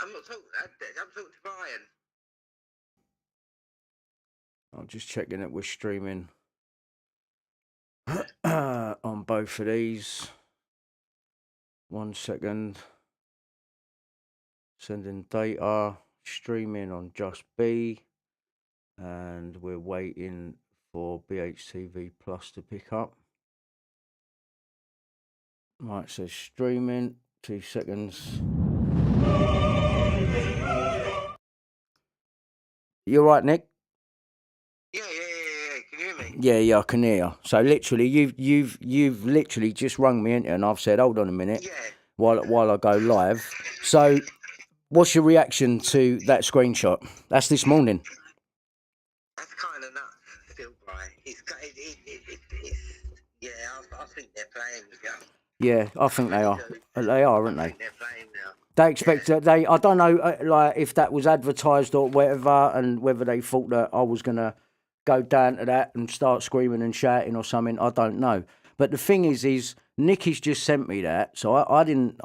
I'm not talking. I'm talking to Brian. I'm just checking that we're streaming on both of these. 1 second. Sending data. Streaming on Just B. And we're waiting for BHTV Plus to pick up. Right, so streaming. 2 seconds. You all right, Nick? Yeah. Can you hear me? Yeah, I can hear you. So literally, you've literally just rung me into, and I've said, hold on a minute, Yeah. while I go live. So, what's your reaction to that screenshot? That's this morning. That's kind of nuts, still, Brian. It's yeah. I think they're playing with you. Yeah, I think they are. They are, aren't I they? think they're playing now. They expect that they. I don't know, like if that was advertised or whatever, and whether they thought that I was gonna go down to that and start screaming and shouting or something. I don't know. But the thing is Nicky's just sent me that, so I didn't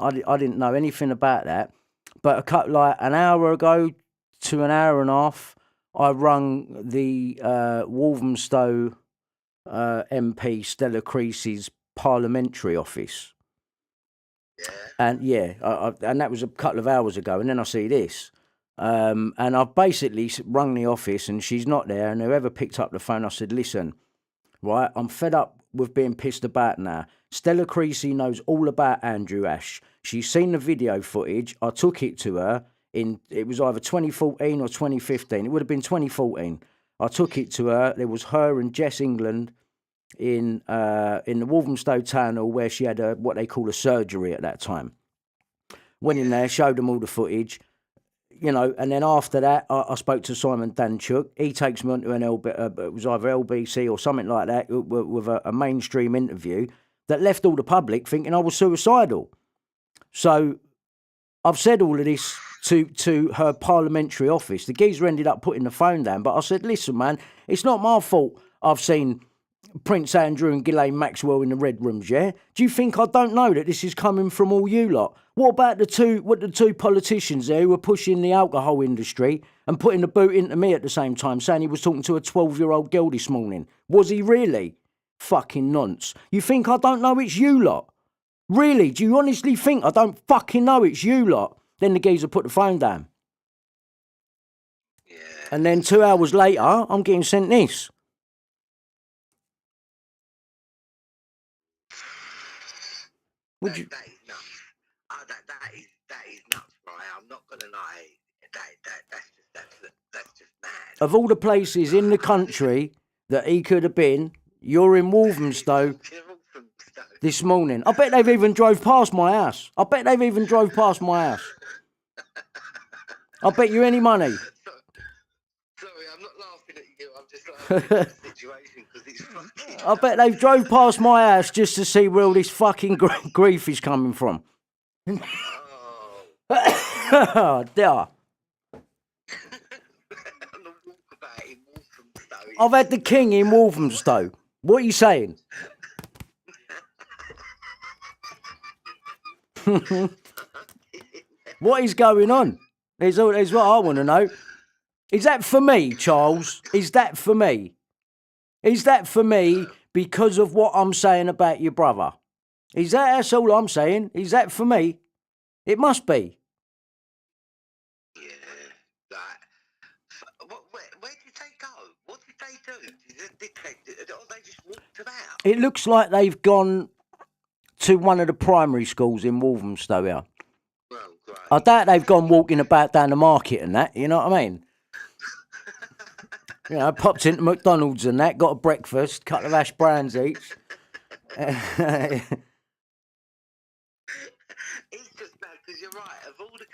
know anything about that. But like an hour ago to an hour and a half, I rung the Walthamstow MP Stella Creasy's parliamentary office. And and that was a couple of hours ago. And then I see this. And I've basically rung the office and she's not there. And whoever picked up the phone, I said, listen, right, I'm fed up with being pissed about now. Stella Creasy knows all about Andrew Ash. She's seen the video footage. I took it to her it was either 2014 or 2015. It would have been 2014. I took it to her. There was her and Jess England in the Walthamstow Town Hall where she had what they call a surgery at that time. Went in there, showed them all the footage, and then after that, I spoke to Simon Danchuk. He takes me onto an it was either LBC or something like that, with a mainstream interview that left all the public thinking I was suicidal. So I've said all of this to her parliamentary office. The geezer ended up putting the phone down, but I said, listen, man, it's not my fault I've seen Prince Andrew and Ghislaine Maxwell in the red rooms, yeah? Do you think I don't know that this is coming from all you lot? What about the two politicians there who were pushing the alcohol industry and putting the boot into me at the same time, saying he was talking to a 12-year-old girl this morning? Was he really? Fucking nonce. You think I don't know it's you lot? Really? Do you honestly think I don't fucking know it's you lot? Then the geezer put the phone down. Yeah. And then 2 hours later, I'm getting sent this. That is nuts. That is nuts, Brian. I'm not gonna lie. That's just mad. Of all the places in the country that he could have been, you're in Walthamstow this morning. I bet they've even drove past my house. I bet you any money. Sorry, I'm not laughing at you. I'm just laughing at the situation because it's fucking. I bet they've drove past my house just to see where all this fucking grief is coming from. Oh. There. I've had the king in Walthamstow. What are you saying? What is going on? Is what I want to know. Is that for me, Charles? Is that for me? Is that for me because of what I'm saying about your brother? That's all I'm saying? Is that for me? It must be. Yeah. Where did they go? What did they do? They just walked about? It looks like they've gone to one of the primary schools in Walthamstow here. Well, great. I doubt they've gone walking about down the market and that, you know what I mean? Popped into McDonald's and that, got a breakfast, couple of hash browns each. It's just bad because you're right. Of all the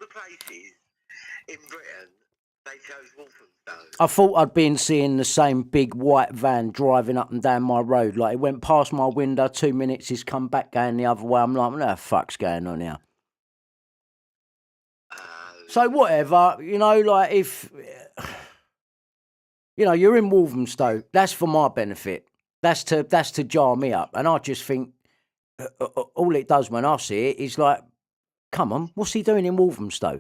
places in Britain, they chose Walthamstow. I thought I'd been seeing the same big white van driving up and down my road. Like, it went past my window, 2 minutes, he's come back going the other way. I'm like, what the fuck's going on here? So whatever, like if... you're in Walthamstow. That's for my benefit. That's to jar me up. And I just think all it does when I see it is like Come on, what's he doing in Walthamstow?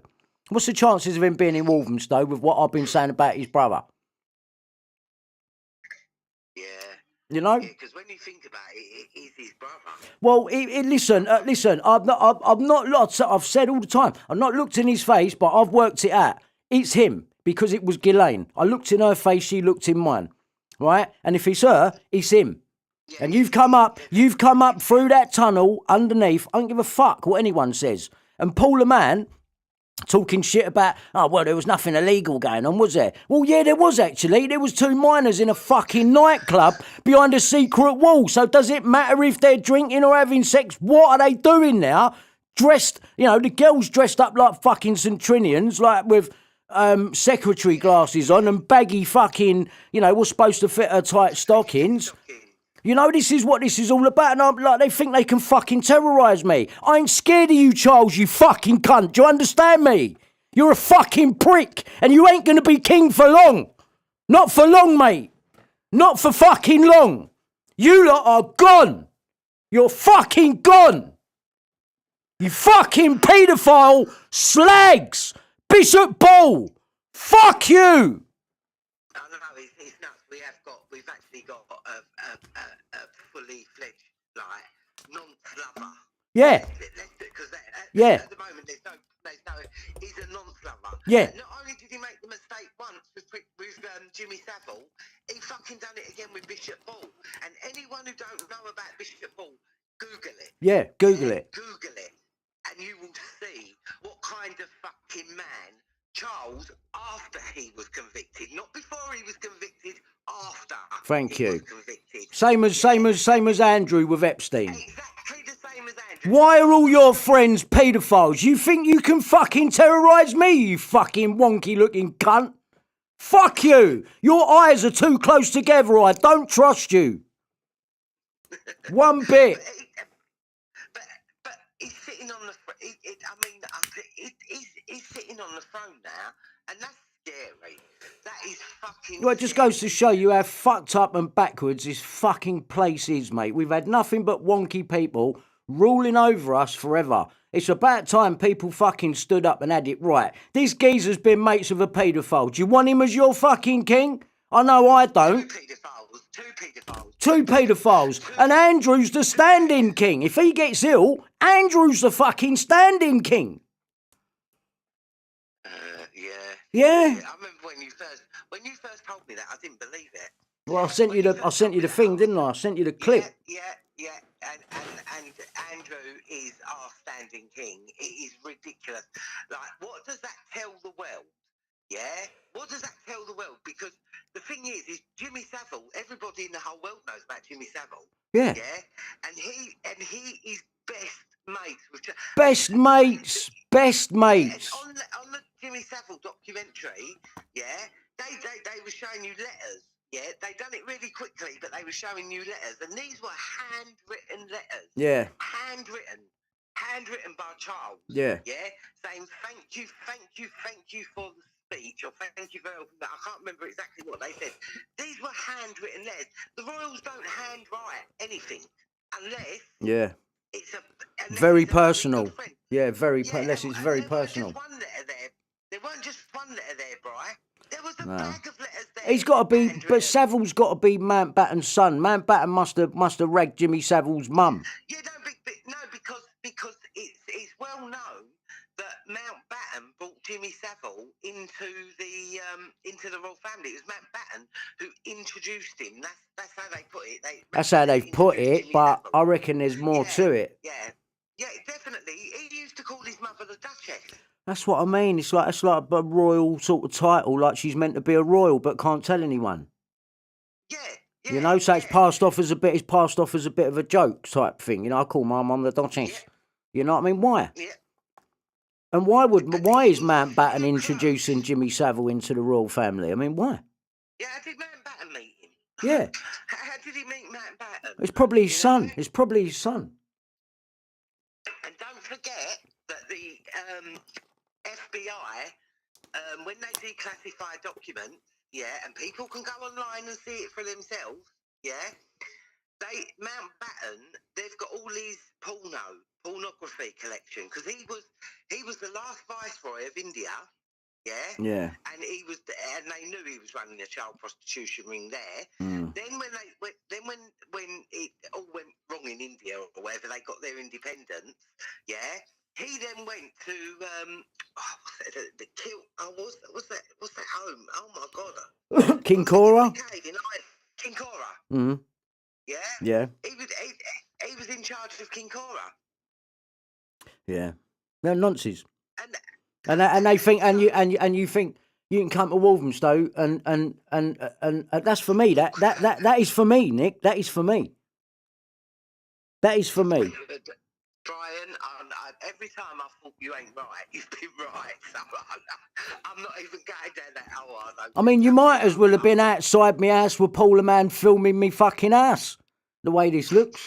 What's the chances of him being in Walthamstow with what I've been saying about his brother? Yeah. You know? Yeah, because when you think about it, it is his brother. Well, listen. I've not. I've said all the time. I've not looked in his face, but I've worked it out. It's him because it was Ghislaine. I looked in her face. She looked in mine. Right? And if it's her, it's him. Yeah, And you've come up through that tunnel underneath. I don't give a fuck what anyone says. And Paul the man talking shit about, oh, well, there was nothing illegal going on, was there? Well, yeah, there was actually. There was 2 minors in a fucking nightclub behind a secret wall. So does it matter if they're drinking or having sex? What are they doing now? Dressed, the girls dressed up like fucking Centrinians, like with secretary glasses on and baggy fucking, what's supposed to fit her tight stockings. This is what this is all about, and I'm like, they think they can fucking terrorise me. I ain't scared of you, Charles, you fucking cunt. Do you understand me? You're a fucking prick, and you ain't gonna be king for long. Not for long, mate. Not for fucking long. You lot are gone. You're fucking gone. You fucking paedophile slags. Bishop Paul. Fuck you. I don't know, it's nuts. We've actually got a fully fledged, like, non-slumber. Yeah. Because Yeah. at the moment, there's no, he's a non-slumber. Yeah. Not only did he make the mistake once with Jimmy Savile, he fucking done it again with Bishop Paul. And anyone who don't know about Bishop Paul, Google it. Yeah, Google it. Google it. And you will see what kind of fucking man Charles, after he was convicted, not before he was convicted, after Thank he you. was convicted. Same as Andrew with Epstein. Exactly the same as Andrew. Why are all your friends paedophiles? You think you can fucking terrorise me, you fucking wonky looking cunt? Fuck you. Your eyes are too close together. I don't trust you. One bit. But he's sitting on the. He's sitting on the throne now, and that's scary. That is fucking. Well, it just goes to show you how fucked up and backwards this fucking place is, mate. We've had nothing but wonky people ruling over us forever. It's about time people fucking stood up and had it right. This geezer's been mates with a paedophile. Do you want him as your fucking king? I know I don't. Two paedophiles. And Andrew's the stand-in king. If he gets ill, Andrew's the fucking stand-in king. Yeah. Yeah? I remember when you first told me that, I didn't believe it. Well, I sent you the thing, didn't I? I sent you the clip. Yeah. And Andrew is our standing king. It is ridiculous. Like, what does that tell the world? Yeah? What does that tell the world? Because the thing is Jimmy Savile, everybody in the whole world knows about Jimmy Savile. Yeah. Yeah? And he is best mates with... Best mates. On the Jimmy Savile documentary, yeah, they were showing you letters. Yeah, they done it really quickly, but they were showing you letters, and these were handwritten letters. Yeah. Handwritten by Charles. Yeah. Yeah, saying thank you for the speech, or thank you for helping. I can't remember exactly what they said. These were handwritten letters. The royals don't handwrite anything unless. Yeah. It's very personal. Very unless it's very personal. Just one letter there. There weren't just one letter there, Bri. There was a bag of letters there. He's got to be, but Savile's got to be Mountbatten's son. Mountbatten must have ragged Jimmy Savile's mum. Yeah, because it's well known that Mountbatten brought Jimmy Savile into the royal family. It was Mountbatten who introduced him. That's how they put it. That's how they've put it, but I reckon there's more to it. Yeah, definitely. He used to call his mother the Duchess. That's what I mean. It's like a royal sort of title, like she's meant to be a royal but can't tell anyone. Yeah. So it's passed off as a bit of a joke type thing. I call my mum the Duchess. Yeah. You know what I mean? Why? Yeah. And why is Mountbatten introducing Jimmy Savile into the royal family? I mean, why? Yeah, how did Mountbatten meet him? Yeah. How did he meet Mountbatten? It's probably his son. It's probably his son. And don't forget that the FBI, when they declassify documents, and people can go online and see it for themselves, Mountbatten, they've got all his pornography collection because he was the last viceroy of India. Yeah. Yeah. And they knew he was running a child prostitution ring there. Mm. Then when it all went wrong in India or wherever they got their independence, yeah, he then went to what's that home? Oh my God, Kinkora. Kinkora. Mm. Yeah. Yeah. He was in charge of Kinkora. Yeah. No nonsense. And they think and you think you can come to Walthamstow and that's for me. That is for me, Nick. That is for me. That is for me. Brian, every time I thought you ain't right, you've been right. So I'm not even going down that hole. I mean, you might as well have been outside my house with Paula Man filming me fucking ass. The way this looks,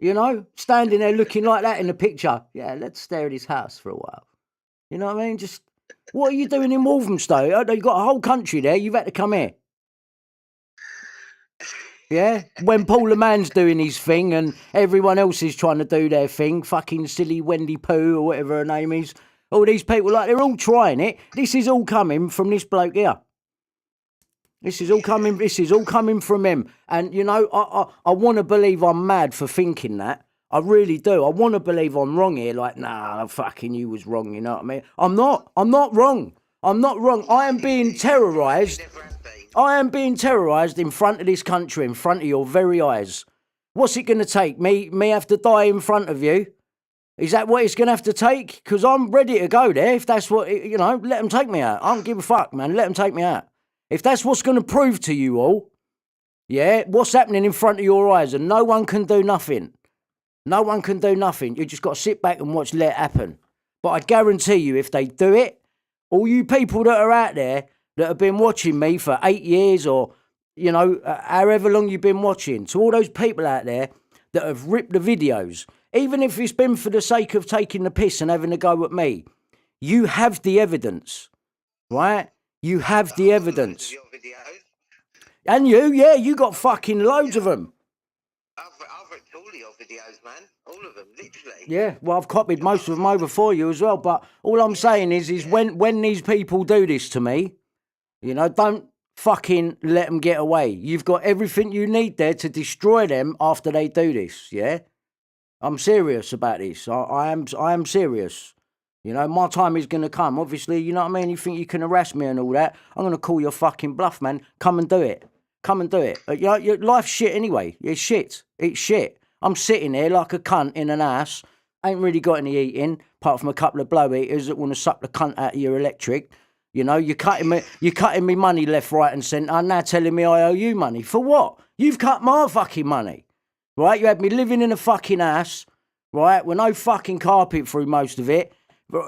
you know, standing there looking like that in the picture. Yeah, let's stare at his house for a while. You know what I mean? Just, what are you doing in Walthamstow? You've got a whole country there. You've had to come here. Yeah? When Paul the Man's doing his thing and everyone else is trying to do their thing, fucking silly Wendy Pooh or whatever her name is, all these people, like, they're all trying it. This is all coming from this bloke here. This is all coming from him. And, you know, I want to believe I'm mad for thinking that. I really do. I want to believe I'm wrong here. Like, nah, fucking you was wrong, you know what I mean? I'm not wrong. I'm not wrong. I am being terrorised. I am being terrorised in front of this country, in front of your very eyes. What's it going to take? Me have to die in front of you? Is that what it's going to have to take? Because I'm ready to go there. If that's what, you know, let them take me out. I don't give a fuck, man. Let them take me out. If that's what's going to prove to you all, yeah, what's happening in front of your eyes, and no one can do nothing. No one can do nothing. You just got to sit back and watch let it happen. But I guarantee you, if they do it, all you people that are out there that have been watching me for 8 years or, you know, however long you've been watching, to all those people out there that have ripped the videos, even if it's been for the sake of taking the piss and having a go at me, you have the evidence, right? You have the evidence. And you got fucking loads of them. I've ripped all of your videos, man. All of them, literally. Yeah, well, I've copied most of them over for you as well. But all I'm saying is when these people do this to me, you know, don't fucking let them get away. You've got everything you need there to destroy them after they do this, yeah? I'm serious about this. I am serious. You know, my time is going to come. Obviously, you know what I mean? You think you can harass me and all that? I'm going to call your fucking bluff, man. Come and do it. Come and do it. You know, your life's shit anyway. It's shit. It's shit. I'm sitting here like a cunt in an ass. Ain't really got any eating, apart from a couple of blow eaters that want to suck the cunt out of your electric. You know, you're cutting me money left, right and centre, now telling me I owe you money. For what? You've cut my fucking money. Right? You had me living in a fucking ass, right, with no fucking carpet through most of it.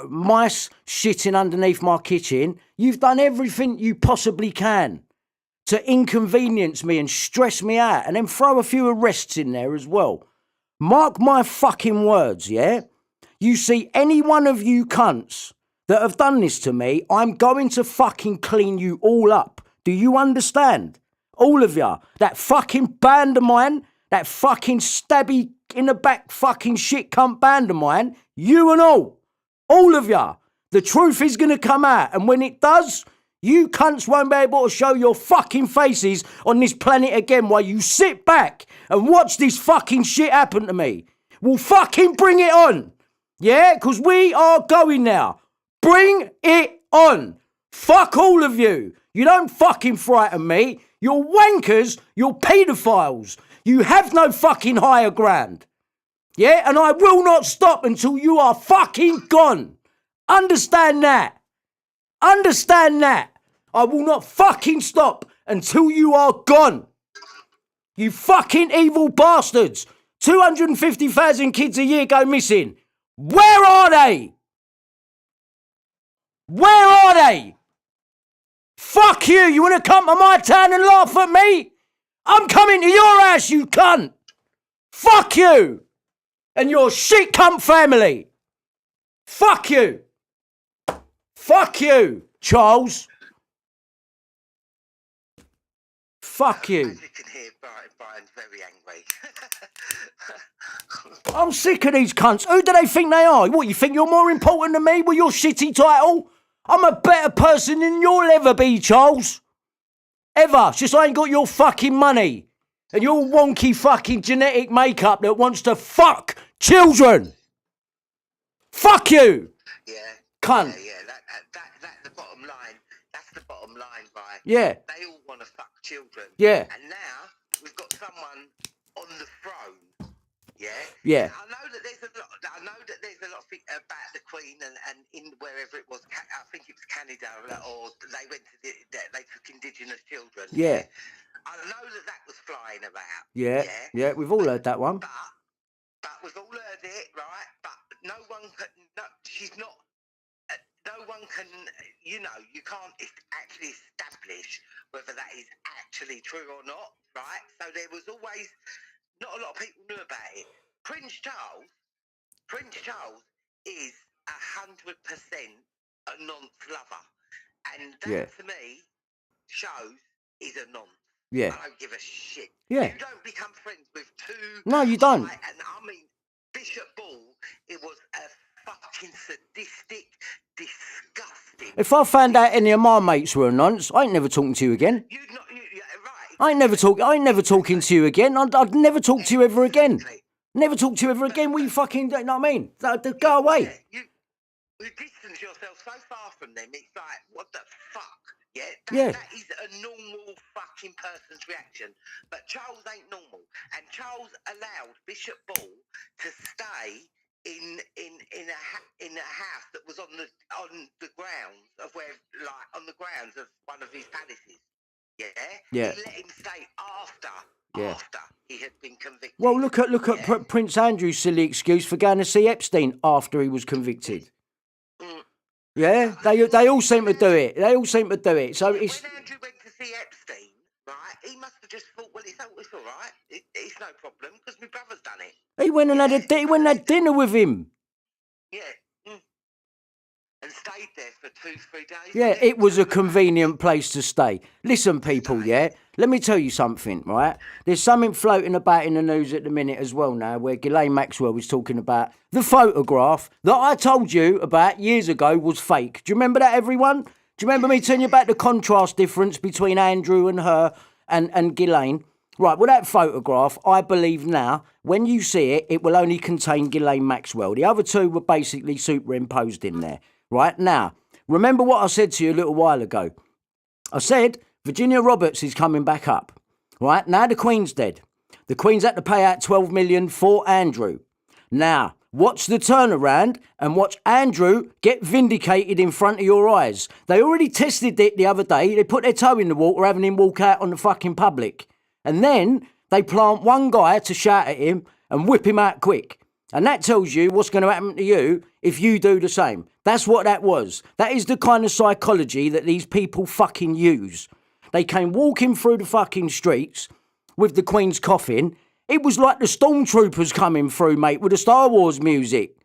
Mice shitting underneath my kitchen. You've done everything you possibly can to inconvenience me and stress me out, and then throw a few arrests in there as well. Mark my fucking words, yeah? You see any one of you cunts that have done this to me, I'm going to fucking clean you all up. Do you understand? All of you. That fucking band of mine, that fucking stabby in the back fucking shit cunt band of mine, you and all of you. The truth is going to come out, and when it does, you cunts won't be able to show your fucking faces on this planet again while you sit back and watch this fucking shit happen to me. We'll fucking bring it on. Yeah? Because we are going now. Bring it on. Fuck all of you. You don't fucking frighten me. You're wankers. You're paedophiles. You have no fucking higher ground. Yeah? And I will not stop until you are fucking gone. Understand that. Understand that. I will not fucking stop until you are gone. You fucking evil bastards. 250,000 kids a year go missing. Where are they? Where are they? Fuck you. You want to come to my town and laugh at me? I'm coming to your house, you cunt. Fuck you. And your shit cunt family. Fuck you. Fuck you, Charles. Fuck you. As you can hear, Brian's very angry. I'm sick of these cunts. Who do they think they are? What, you think you're more important than me with your shitty title? I'm a better person than you'll ever be, Charles. Ever. It's just I ain't got your fucking money. And your wonky fucking genetic makeup that wants to fuck children. Fuck you. Yeah. Cunt. Yeah. That's the bottom line. That's the bottom line, right? Yeah. They all want to fuck children. Yeah. And now we've got someone on the throne. Yeah. Yeah. I know that there's a lot. I know that there's a lot about the Queen and in wherever it was. I think it was Canada, or they went to they took Indigenous children. Yeah. I know that was flying about. Yeah. Yeah. We've all heard that one. But we've all heard it, right? But no one can. No, she's not. No one can. You can't actually establish whether that is actually true or not, right? So there was always. Not a lot of people knew about it. Prince Charles is 100% a nonce lover, and that to me shows he's a nonce. Yeah. I don't give a shit. Yeah. You don't become friends with two. No, you don't. And I mean, Bishop Ball, it was a fucking sadistic, disgusting. If I found out any of my mates were a nonce, I ain't never talking to you again. Right. I ain't never talking to you again. I'd never talk to you ever again. Exactly. Never talk to you ever again. We fucking, you know what I mean? Go away. Yeah, you distance yourself so far from them, it's like, what the fuck? Yeah. That is a normal fucking person's reaction. But Charles ain't normal. And Charles allowed Bishop Ball to stay in a house that was on the grounds of on the grounds of one of his palaces. Yeah. He let him stay after he had been convicted. Well, look at Prince Andrew's silly excuse for going to see Epstein after he was convicted. Yeah, they all seem to do it. So it's. When Andrew went to see Epstein, right, he must have just thought, well, it's all right. It's no problem because my brother's done it. He went and had dinner with him. Yeah. And stayed there for 2-3 days. Yeah, it was a convenient place to stay. Listen, people, yeah? Let me tell you something, right? There's something floating about in the news at the minute as well now where Ghislaine Maxwell was talking about the photograph that I told you about years ago was fake. Do you remember that, everyone? Do you remember me telling you about the contrast difference between Andrew and her and Ghislaine? Right, well, that photograph, I believe now, when you see it, it will only contain Ghislaine Maxwell. The other two were basically superimposed in there. Right, now, remember what I said to you a little while ago. I said Virginia Roberts is coming back up. Right, now the Queen's dead. The Queen's had to pay out $12 million for Andrew. Now, watch the turnaround and watch Andrew get vindicated in front of your eyes. They already tested it the other day. They put their toe in the water having him walk out on the fucking public. And then they plant one guy to shout at him and whip him out quick. And that tells you what's going to happen to you if you do the same. That's what that was. That is the kind of psychology that these people fucking use. They came walking through the fucking streets with the Queen's coffin. It was like the stormtroopers coming through, mate, with the Star Wars music.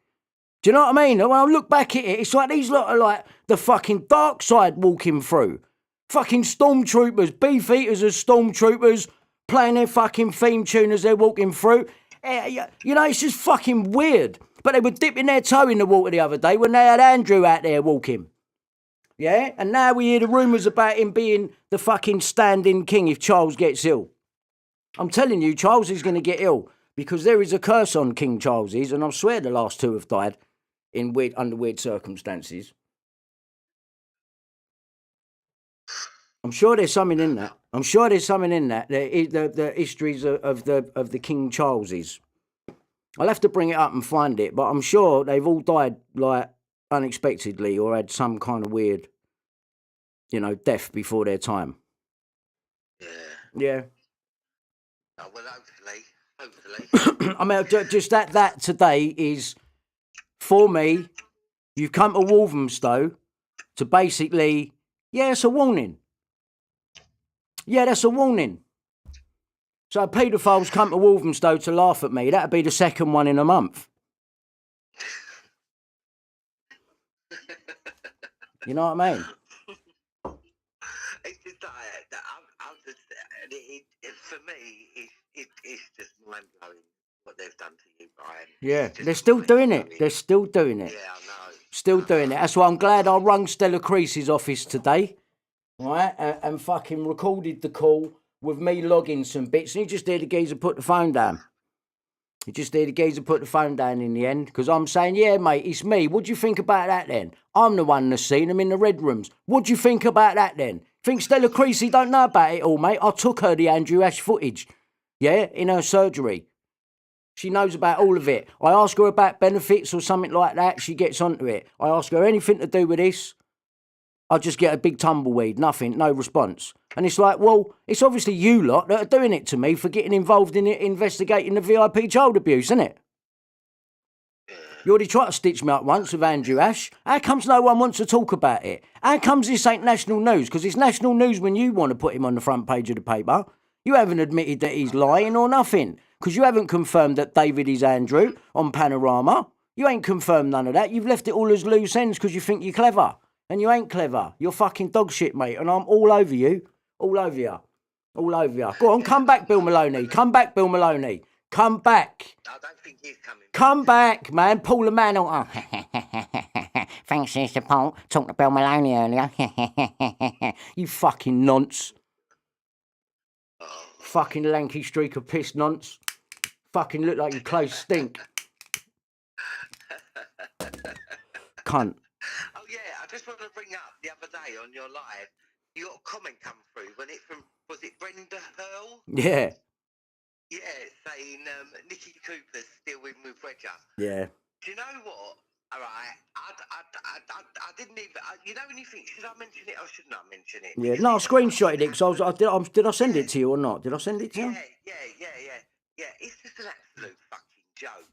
Do you know what I mean? When I look back at it, it's like these lot are like the fucking dark side walking through. Fucking stormtroopers, beef eaters as stormtroopers, playing their fucking theme tune as they're walking through. You know, it's just fucking weird. But they were dipping their toe in the water the other day when they had Andrew out there walking. Yeah? And now we hear the rumours about him being the fucking stand-in king if Charles gets ill. I'm telling you, Charles is going to get ill because there is a curse on King Charles's, and I swear the last two have died under weird circumstances. I'm sure there's something in that. The histories of the King Charleses. I'll have to bring it up and find it, but I'm sure they've all died like unexpectedly or had some kind of weird, death before their time. Yeah. Oh, well, hopefully. I mean, just that today is, for me, you've come to Walthamstow to basically, it's a warning. Yeah, that's a warning. So paedophiles come to Walthamstow to laugh at me. That'd be the second one in a month. You know what I mean? It's just Yeah, they're still doing it. They're still doing it. Yeah, I know. Still doing it. That's why I'm glad I rung Stella Creasy's office today, right, and fucking recorded the call with me logging some bits. And you just hear the geezer put the phone down. You just hear the geezer put the phone down in the end, because I'm saying, yeah, mate, it's me. What do you think about that then? I'm the one that's seen them in the red rooms. What do you think about that then? Think Stella Creasy don't know about it all, mate? I took her the Andrew Ash footage, yeah, in her surgery. She knows about all of it. I ask her about benefits or something like that, she gets onto it. I ask her anything to do with this, I just get a big tumbleweed, nothing, no response. And it's like, well, it's obviously you lot that are doing it to me for getting involved in it, investigating the VIP child abuse, isn't it? You already tried to stitch me up once with Andrew Ash. How comes no one wants to talk about it? How comes this ain't national news? Because it's national news when you want to put him on the front page of the paper. You haven't admitted that he's lying or nothing. Because you haven't confirmed that David is Andrew on Panorama. You ain't confirmed none of that. You've left it all as loose ends because you think you're clever. And you ain't clever. You're fucking dog shit, mate. And I'm all over you. All over you. All over you. Go on, come back, Bill Maloney. Come back, Bill Maloney. Come back. I don't think he's coming. Come back, man. Pull the man on. Thanks, Mr. Paul. Talked to Bill Maloney earlier. You fucking nonce. Fucking lanky streak of piss nonce. Fucking look like your clothes stink. Cunt. Oh yeah, I just want to bring up the other day on your live, you got a comment come through when it from, was it Brenda Hurl? Yeah. Yeah, saying Nicky Cooper's still in with Wedger. Yeah. Do you know what? All right, I didn't even. You know when you think, should I mention it or shouldn't I mention it? Yeah. No, I screenshotted it because did I send it to you or not? Did I send it to you? Yeah. It's just an absolute fucking joke.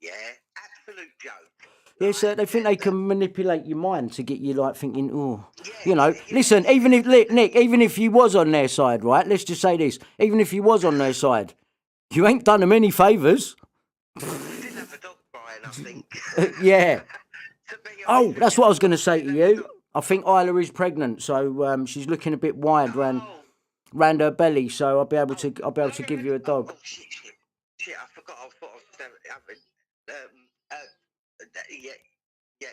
Yeah, absolute joke. Yeah, so they think they can manipulate your mind to get you like thinking, oh, you know. Listen, even if Nick, even if you was on their side, right? Let's just say this: even if you was on their side, you ain't done them any favours. Didn't have a dog, Brian, I think. Yeah. Oh, that's what I was going to say to you. I think Isla is pregnant, so she's looking a bit wide round her belly. So I'll be able to give you a dog. Oh shit! I forgot. I thought I was having. Yeah.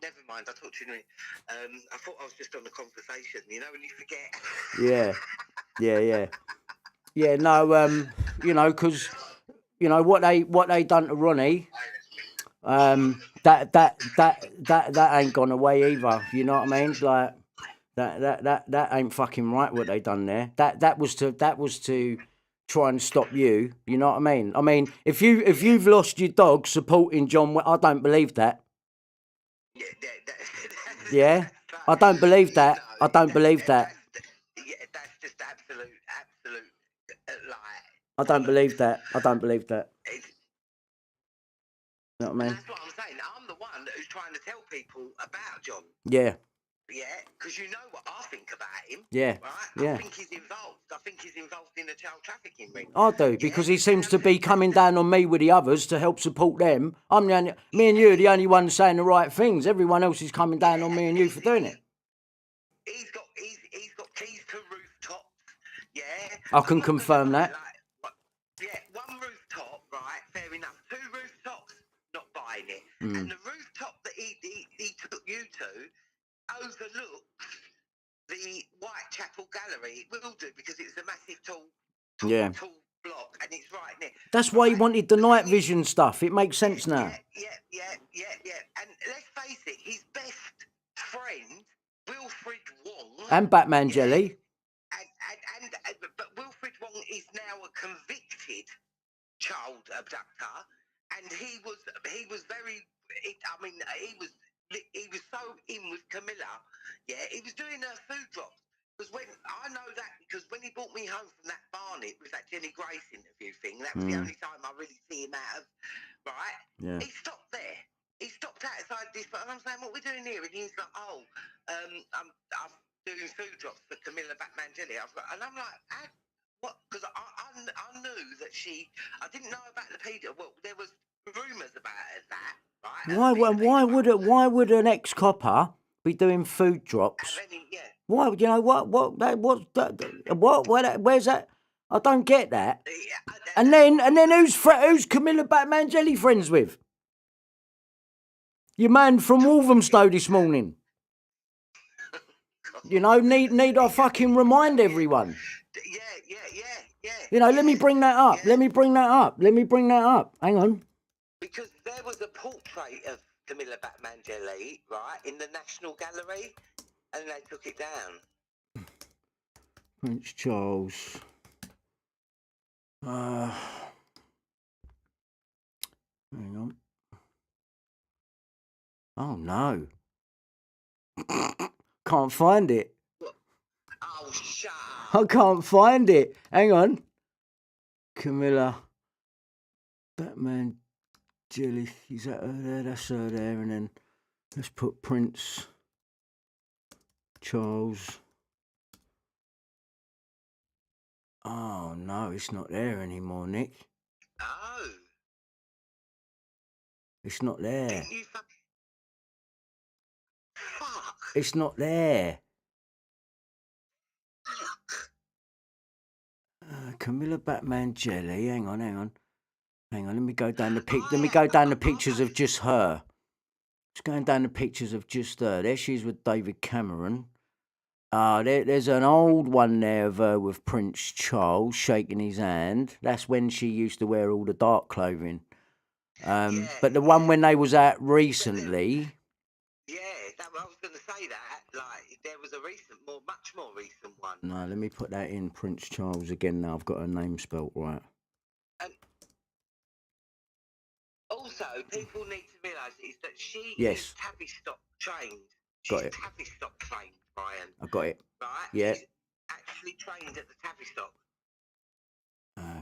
Never mind. I talked to you. I thought I was just on the conversation. You know when you forget. Yeah. No, you know, because you know what they done to Ronnie. That ain't gone away either. You know what I mean? Like that ain't fucking right what they done there. That was to try and stop you. You know what I mean? I mean, if you've lost your dog supporting John, I don't believe that. Yeah, I don't believe that. I don't believe that. That's just absolute lie. I don't believe that. I don't believe that. You know what I mean? That's what I'm saying. I'm the one who's trying to tell people about John. Yeah. Yeah, because you know what I think about him. Yeah. Right? Yeah. I think he's involved in the child trafficking ring. I do, because he seems to be coming down on me with the others to help support them. Me and you are the only ones saying the right things. Everyone else is coming down on me and you for doing it. He's got keys to rooftops. Yeah. I can confirm that. One rooftop, right? Fair enough. 2 rooftops, not buying it. And the rooftop that he took you to overlooks the Whitechapel Gallery. It will do because it's a massive tall block and it's right near. That's why he wanted the night vision stuff. It makes sense now. Yeah. And let's face it, his best friend, Wilfred Wong, and Batman Jelly. But Wilfred Wong is now a convicted child abductor, and he was very. He was so in with Camilla. Yeah, he was doing her food drops. Because when he brought me home from that Barnet with that Jenny Grace interview thing, that was the only time I really see him out of. Right? Yeah. He stopped there. He stopped outside this, and I'm saying, "What are we doing here?" And he's like, I'm doing food drops for Camilla Batman Jelly. And I'm like, what? Because I knew that I didn't know about the pedo. Well, there was rumours about that, right? Why would an ex-copper be doing food drops? Why? You know what? Where's that? I don't get that. And then who's Camilla Batman Jelly friends with? Your man from Walthamstow this morning. You know, need I fucking remind everyone? Yeah. You know, let me bring that up. Yeah. Let me bring that up. Hang on. Because there was a portrait of Camilla Batman Jelly, right, in the National Gallery, and they took it down. Prince Charles. Hang on. Oh no. Can't find it. Oh, shut up. I can't find it. Hang on. Camilla Batman Jelly. Is that her there? That's her there. And then let's put Prince Charles. Oh no, it's not there anymore, Nick. Oh. It's not there. Didn't you fuck? It's not there. Camilla Batman Jelly. Hang on. Let me go down the Let me go down the pictures of just her. Just going down the pictures of just her. There she is with David Cameron. There's an old one there of her with Prince Charles shaking his hand. That's when she used to wear all the dark clothing. But the one when they was out recently. Yeah, I was going to say that. Like, there was a much more recent one. No, let me put that in Prince Charles again. Now I've got her name spelt right. And also, people need to realise is that she Yes. is Tavistock trained. Got it. Tavistock trained, Brian. I got it. Right? Yeah. She's actually trained at the Tavistock.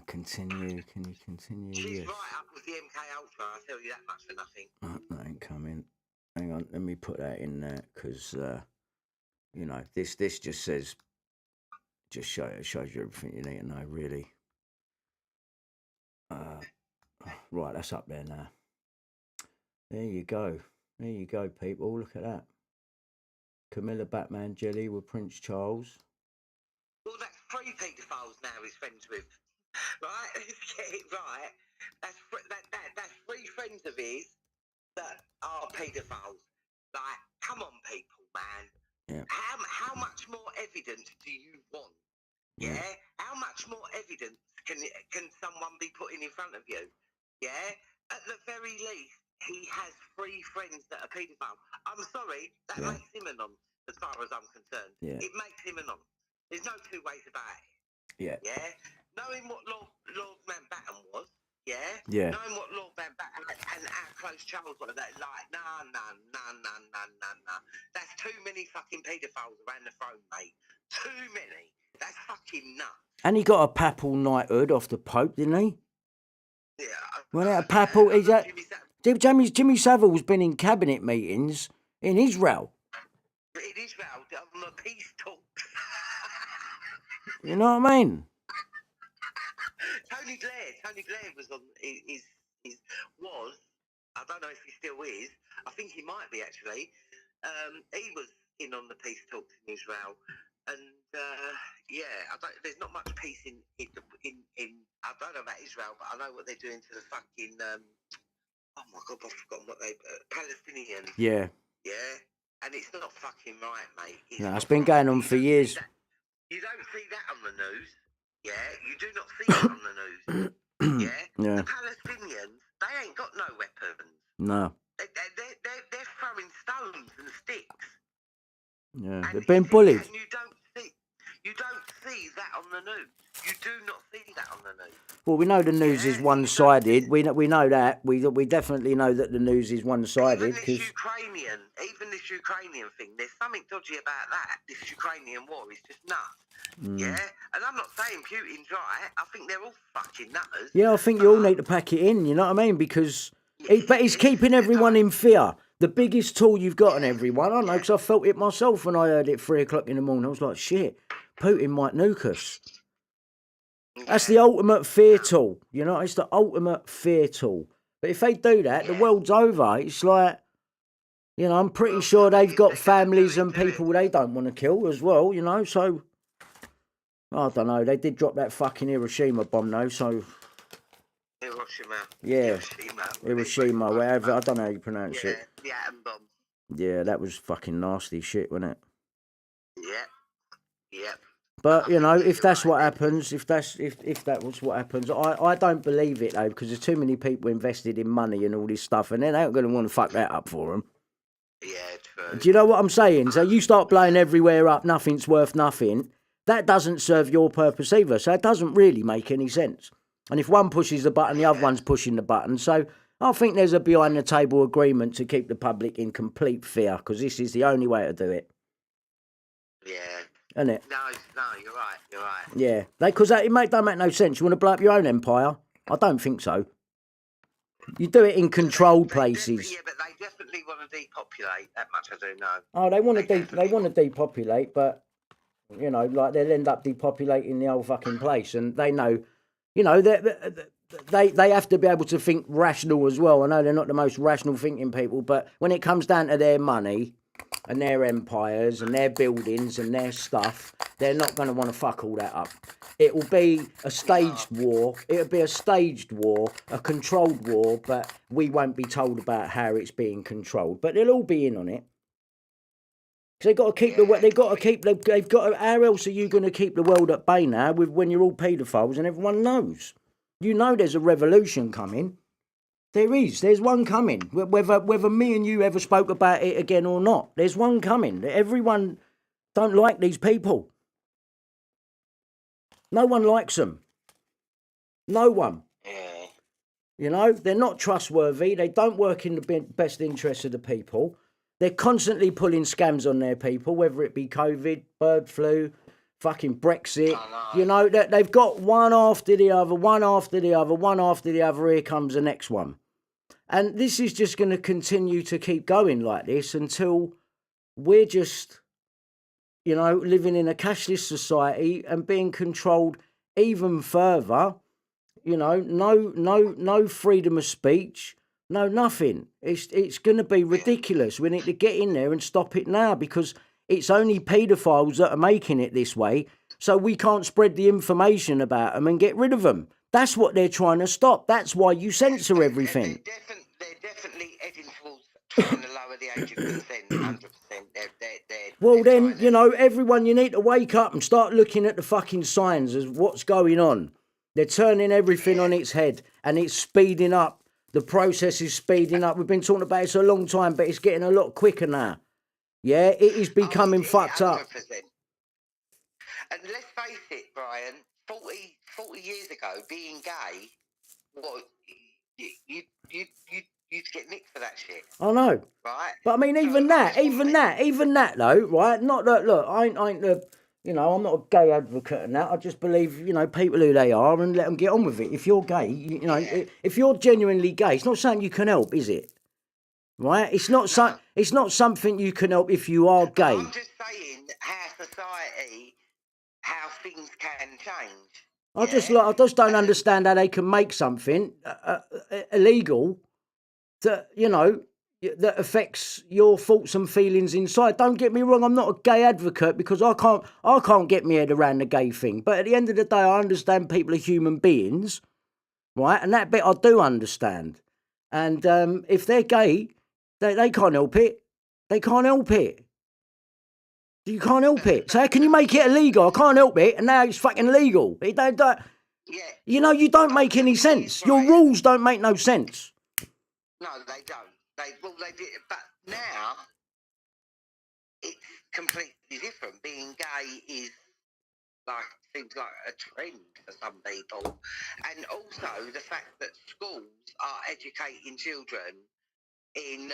Continue. Can you continue? She's yes. right up with the MK Ultra. I'll tell you that much for nothing. Oh, that ain't coming. Hang on, let me put that in there because you know this just says shows you everything you need to know really. Right, that's up there now. There you go, people. Look at that. Camilla Batman Jelly with Prince Charles. Well, that's 3 paedophiles now he's friends with. Right? Let's get it right. That's 3 friends of his that are paedophiles. Like, come on, people, man. Yeah. How much more evidence do you want? Yeah. How much more evidence can someone be putting in front of you? Yeah. At the very least, he has 3 friends that are paedophiles. I'm sorry, that makes him a nonce, as far as I'm concerned. Yeah. It makes him a nonce. There's no 2 ways about it. Yeah. Yeah. Knowing what Lord Mountbatten was. Yeah. Yeah. Knowing what Lord Mountbatten and how close Charles were, like, nah. That's too many fucking paedophiles around the throne, mate. Too many. That's fucking nuts. And he got a papal knighthood off the Pope, didn't he? Yeah. Well, that a papal is that. Jimmy Savile's been in cabinet meetings in Israel. In Israel, on the peace talks. You know what I mean? Tony Blair was on. Was. I don't know if he still is. I think he might be actually. He was in on the peace talks in Israel, and there's not much peace in. I don't know about Israel, but I know what they're doing to the fucking. Oh my God, I've forgotten what they Palestinians. Yeah. Yeah, and it's not fucking right, mate. It's been going on for years. You don't see that on the news. Yeah, you do not see that on the news. Yeah? The Palestinians, they ain't got no weapons. No. They're throwing stones and sticks. Yeah, and they've been bullied. And you don't see that on the news. You do not see that on the news. Well, we know the news is one-sided. We know that. We definitely know that the news is one-sided. Even this Ukrainian thing, there's something dodgy about that. This Ukrainian war is just nuts. Yeah? And I'm not saying Putin's right. I think they're all fucking nutters. Yeah, I think you all need to pack it in, you know what I mean? Because he's keeping everyone in fear. The biggest tool you've got on everyone, I know, because I felt it myself when I heard it 3 o'clock in the morning. I was like, shit, Putin might nuke us. That's the ultimate fear tool, you know? It's the ultimate fear tool. But if they do that, the world's over. It's like, you know, I'm pretty sure they've got families and people they don't want to kill as well, you know? So, I don't know. They did drop that fucking Hiroshima bomb, though, so Yeah. Hiroshima. Hiroshima, wherever. I don't know how you pronounce Yeah, it. the atom bomb. Yeah, that was fucking nasty shit, wasn't it? Yeah. But you know, if that's what happens, if that was what happens, I don't believe it though, because there's too many people invested in money and all this stuff, and then they ain't going to want to fuck that up for them. Yeah, true. Do you know what I'm saying? So you start blowing everywhere up, nothing's worth nothing. That doesn't serve your purpose either. So it doesn't really make any sense. And if one pushes the button, the other one's pushing the button. So I think there's a behind the table agreement to keep the public in complete fear, because this is the only way to do it. Yeah. Isn't it? No, you're right. Yeah, because it don't make no sense. You want to blow up your own empire? I don't think so. You do it in controlled places. Yeah, but they definitely want to depopulate. That much I do know. Oh, they want to depopulate, but you know, like they'll end up depopulating the whole fucking place, and they know, you know, they have to be able to think rational as well. I know they're not the most rational thinking people, but when it comes down to their money and their empires and their buildings and their stuff, they're not going to want to fuck all that up. It will be a staged war. It'll be a staged war, a controlled war, but we won't be told about how it's being controlled. But they'll all be in on it. Because they've got to keep they've got to, how else are you going to keep the world at bay now when you're all paedophiles and everyone knows? You know there's a revolution coming. There's one coming. Whether me and you ever spoke about it again or not, there's one coming. Everyone don't like these people. No one likes them. No one. Yeah. You know, they're not trustworthy. They don't work in the best interests of the people. They're constantly pulling scams on their people, whether it be COVID, bird flu, fucking Brexit. You know, they've got one after the other. Here comes the next one. And this is just going to continue to keep going like this until we're just, you know, living in a cashless society and being controlled even further. You know, no freedom of speech, no nothing. It's going to be ridiculous. We need to get in there and stop it now, because it's only paedophiles that are making it this way, so we can't spread the information about them and get rid of them. That's what they're trying to stop. That's why you censor everything. They're definitely heading towards trying to lower the age of consent, 100%. Well, then, you know, everyone, you need to wake up and start looking at the fucking signs of what's going on. They're turning everything on its head, and it's speeding up. The process is speeding up. We've been talking about it for a long time, but it's getting a lot quicker now. Yeah, it is becoming fucked up. And let's face it, Brian, 40 years ago, being gay, well, you'd get nicked for that shit. I know. Right? But I mean, even that though, right? Not that, look, I ain't the, you know, I'm not a gay advocate and that. I just believe, you know, people who they are and let them get on with it. If you're gay, you know, if you're genuinely gay, it's not something you can help, is it? Right? It's not something you can help if you are gay. I'm just saying how things can change. I just don't understand how they can make something illegal that, you know, that affects your thoughts and feelings inside. Don't get me wrong, I'm not a gay advocate, because I can't get my head around the gay thing. But at the end of the day, I understand people are human beings, right? And that bit I do understand. And if they're gay, they can't help it. They can't help it. You can't help it. So how can you make it illegal? I can't help it, and now it's fucking legal. It don't. You know, you don't make any sense. Your rules don't make no sense. No, they don't. They did, but now it's completely different. Being gay seems like a trend for some people, and also the fact that schools are educating children in,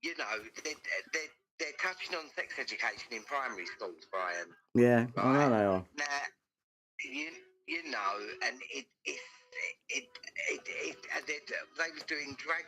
you know, they're touching on sex education in primary schools, Brian. Yeah, right? I know they are. Now, you know, and they was doing drag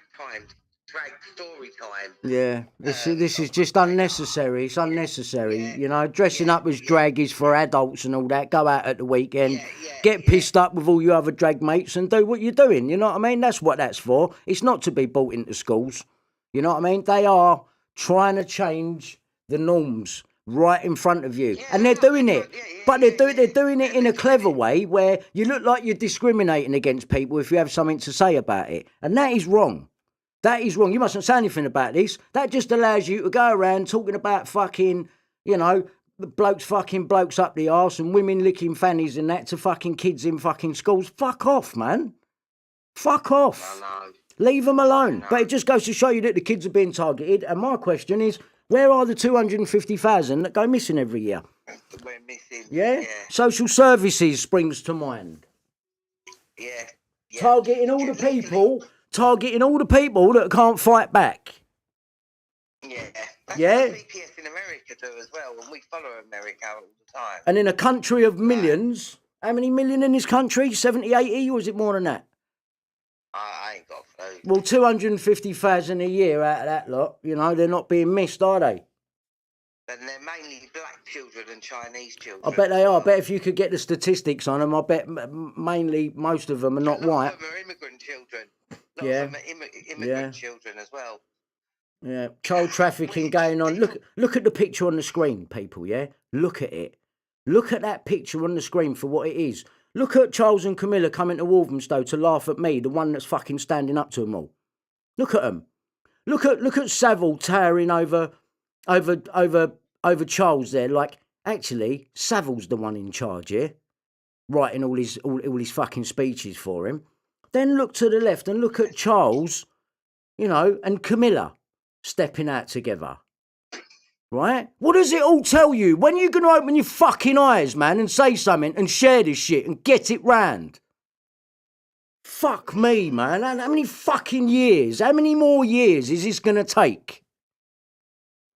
story time. Yeah, this is just unnecessary. It's unnecessary. You know, dressing up as drag is for adults and all that. Go out at the weekend, get pissed up with all your other drag mates and do what you're doing. You know what I mean? That's what that's for. It's not to be brought into schools. You know what I mean? They are trying to change the norms right in front of you. Yeah, And they're doing it. yeah, But they're doing it in a They're clever doing it. way where you look like you're discriminating against people if you have something to say about it. And that is wrong. That is wrong. You mustn't say anything about this. That just allows you to go around talking about fucking, you know, blokes fucking blokes up the arse and women licking fannies and that to fucking kids in fucking schools. Fuck off, man. Fuck off. I know. Leave them alone. But it just goes to show you that the kids are being targeted. And my question is, where are the 250,000 that go missing every year? We're missing. Yeah? Social services springs to mind. Yeah. Targeting all the people that can't fight back. Yeah. That's Yeah? what CPS in America do as well, and we follow America all the time. And in a country of millions, how many million in this country? 70, 80, or is it more than that? I ain't got a clue. Well, 250,000 a year out of that lot, you know, they're not being missed, are they? And they're mainly black children and Chinese children. I bet they are. I bet if you could get the statistics on them, I bet mainly most of them are not white. Lots of them are immigrant children. Lots of them are immigrant children as well. Yeah, child trafficking going on. Look at the picture on the screen, people, yeah? Look at it. Look at that picture on the screen for what it is. Look at Charles and Camilla coming to Walthamstow to laugh at me, the one that's fucking standing up to them all. Look at them. Look at Savile towering over Charles there. Like, actually, Savile's the one in charge here, writing all his fucking speeches for him. Then look to the left and look at Charles, you know, and Camilla stepping out together. Right? What does it all tell you? When are you going to open your fucking eyes, man, and say something and share this shit and get it round? Fuck me, man. How many fucking years, how many more years is this going to take?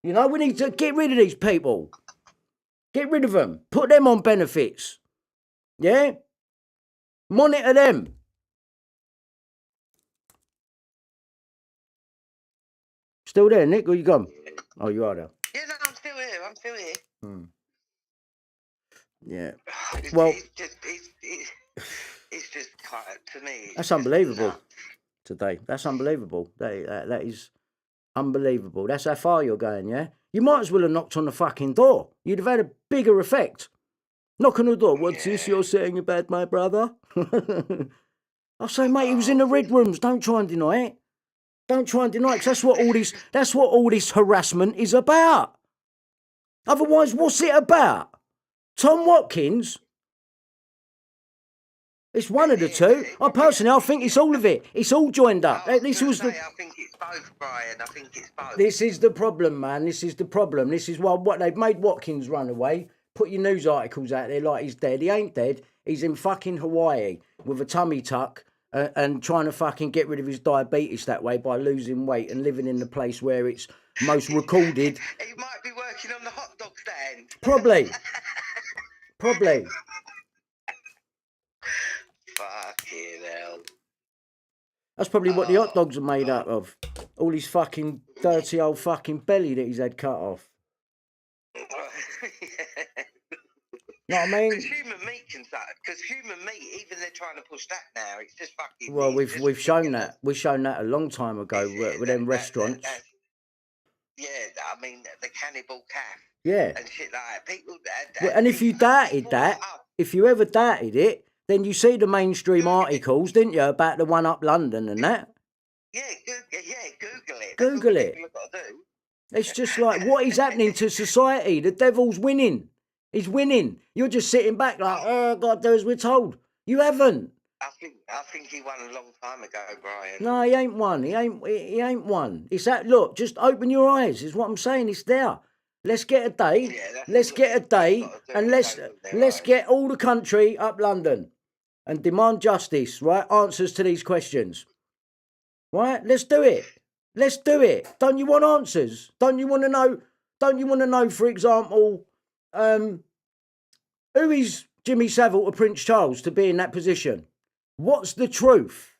You know, we need to get rid of these people. Get rid of them. Put them on benefits. Yeah? Monitor them. Still there, Nick, or you gone? Oh, you are there. Yeah, no, I'm still here. Yeah. It's just kind of, to me. That's unbelievable today. That's unbelievable. That is unbelievable. That's how far you're going, yeah? You might as well have knocked on the fucking door. You'd have had a bigger effect. Knock on the door. What's this you're saying about my brother? I say, mate, he was in the red rooms. Don't try and deny it. Don't try and deny it, 'cause that's what all this harassment is about. Otherwise, what's it about? Tom Watkins? It's one of the two. I think it's all of it. It's all joined up. I think it's both, Brian. I think it's both. This is the problem, man. This is the problem. This is what they've made Watkins run away. Put your news articles out there like he's dead. He ain't dead. He's in fucking Hawaii with a tummy tuck and trying to fucking get rid of his diabetes that way by losing weight and living in the place where it's most recorded. He might be working on the hot dog stand. Probably. Fucking hell. That's probably what the hot dogs are made out of. All his fucking dirty old fucking belly that he's had cut off. Know what I mean? Because human meat, even they're trying to push that now. It's just fucking. Well, we've shown that. We've shown that a long time ago with them restaurants. Yeah, I mean the cannibal calf. Yeah. And shit like that. People. And if you doubted that, if you ever doubted it, then you see the mainstream articles, didn't you, about the one up London and that? Yeah, Google it. Google it. It's just like, what is happening to society? The devil's winning. He's winning. You're just sitting back like, oh, God, do as we're told. You haven't. I think he won a long time ago, Brian. No, he ain't won. He ain't won. It's that, look, just open your eyes is what I'm saying. It's there. Let's get a day. Yeah, let's get a day and let's get all the country up London and demand justice, right? Answers to these questions. Right? Let's do it. Let's do it. Don't you want answers? Don't you want to know, for example, who is Jimmy Savile to Prince Charles to be in that position? What's the truth?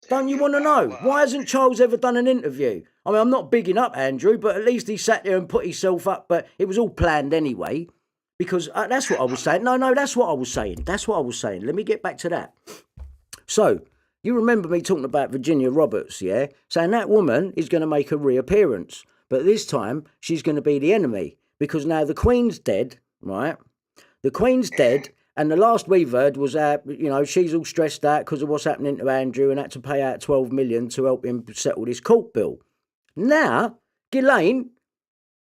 Don't you want to know? Why hasn't Charles ever done an interview? I mean, I'm not bigging up Andrew, but at least he sat there and put himself up. But it was all planned anyway, because that's what I was saying. No, that's what I was saying. That's what I was saying. Let me get back to that. So, you remember me talking about Virginia Roberts, yeah? Saying that woman is going to make a reappearance. But this time, she's going to be the enemy. because now the Queen's dead, right? The Queen's dead, and the last we've heard was she's all stressed out because of what's happening to Andrew and had to pay out 12 million to help him settle this court bill. Now, Ghislaine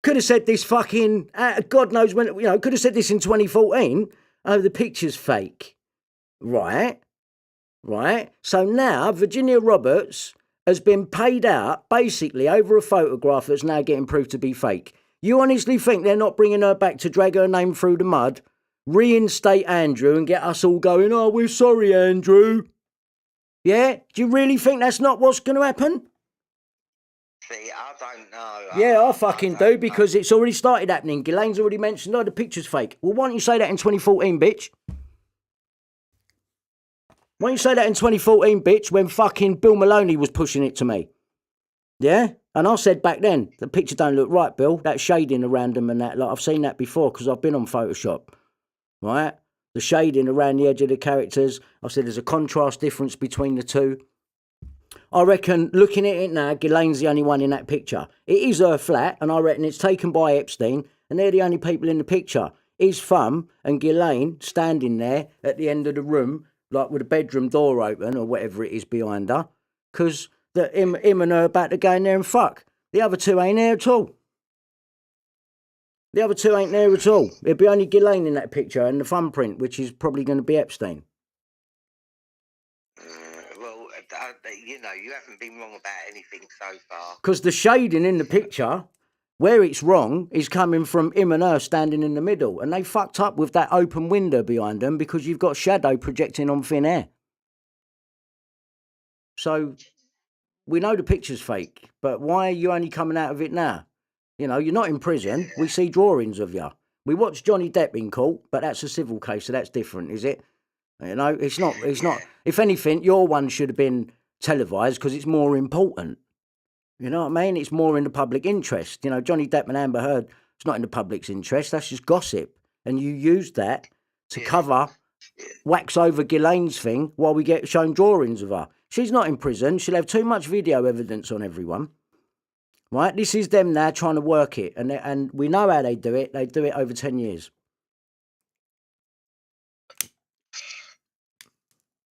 could have said this fucking, God knows when, could have said this in 2014. Oh, the picture's fake. Right. So now Virginia Roberts has been paid out basically over a photograph that's now getting proved to be fake. You honestly think they're not bringing her back to drag her name through the mud, reinstate Andrew and get us all going, oh, we're sorry, Andrew? Yeah? Do you really think that's not what's going to happen? See, I don't know. Yeah, I fucking do, because it's already started happening. Ghislaine's already mentioned, oh, the picture's fake. Well, why don't you say that in 2014, bitch? Why don't you say that in 2014, bitch, when fucking Bill Maloney was pushing it to me? Yeah? And I said back then, the picture don't look right, Bill. That shading around them and that, like, I've seen that before because I've been on Photoshop. Right? The shading around the edge of the characters. I said there's a contrast difference between the two. I reckon, looking at it now, Ghislaine's the only one in that picture. It is her flat, and I reckon it's taken by Epstein, and they're the only people in the picture. His thumb and Ghislaine standing there at the end of the room, like with the bedroom door open or whatever it is behind her, because him and her are about to go in there and fuck. The other two ain't there at all. The other two ain't there at all. It'd be only Ghislaine in that picture and the thumbprint, which is probably going to be Epstein. You haven't been wrong about anything so far. Because the shading in the picture, where it's wrong, is coming from him and her standing in the middle. And they fucked up with that open window behind them because you've got shadow projecting on thin air. So, we know the picture's fake, but why are you only coming out of it now? You're not in prison. We see drawings of you. We watched Johnny Depp in court, but that's a civil case, so that's different, is it? It's not. If anything, your one should have been televised because it's more important. You know what I mean? It's more in the public interest. Johnny Depp and Amber Heard, it's not in the public's interest. That's just gossip. And you used that to cover, wax over Ghislaine's thing while we get shown drawings of her. She's not in prison. She'll have too much video evidence on everyone. Right? This is them now trying to work it. And we know how they do it. They do it over 10 years.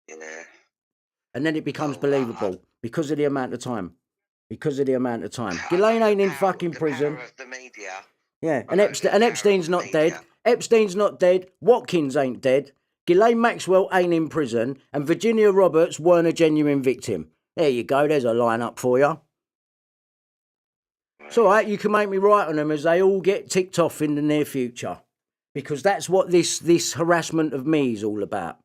Yeah. And then it becomes believable because of the amount of time. Ghislaine ain't in fucking prison. Of the media. Yeah, and Epstein's not dead. Epstein's not dead. Watkins ain't dead. Ghislaine Maxwell ain't in prison. And Virginia Roberts weren't a genuine victim. There you go. There's a line-up for you. It's all right. You can make me write on them as they all get ticked off in the near future. Because that's what this harassment of me is all about.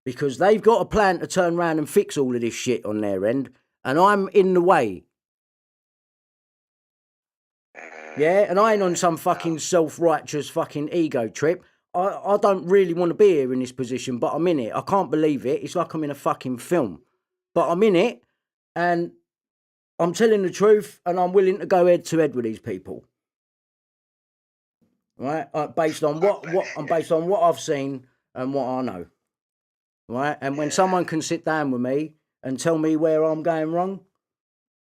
Because they've got a plan to turn around and fix all of this shit on their end. And I'm in the way. Yeah, and I ain't on some fucking self-righteous fucking ego trip. I don't really want to be here in this position, but I'm in it. I can't believe it. It's like I'm in a fucking film. But I'm in it, and I'm telling the truth, and I'm willing to go head to head with these people. Right? Based on what I've seen and what I know. Right? And when someone can sit down with me and tell me where I'm going wrong,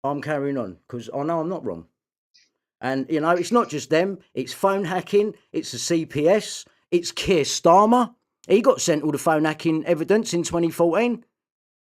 I'm carrying on, because I know I'm not wrong. And, it's not just them. It's phone hacking. It's the CPS. It's Keir Starmer. He got sent all the phone hacking evidence in 2014.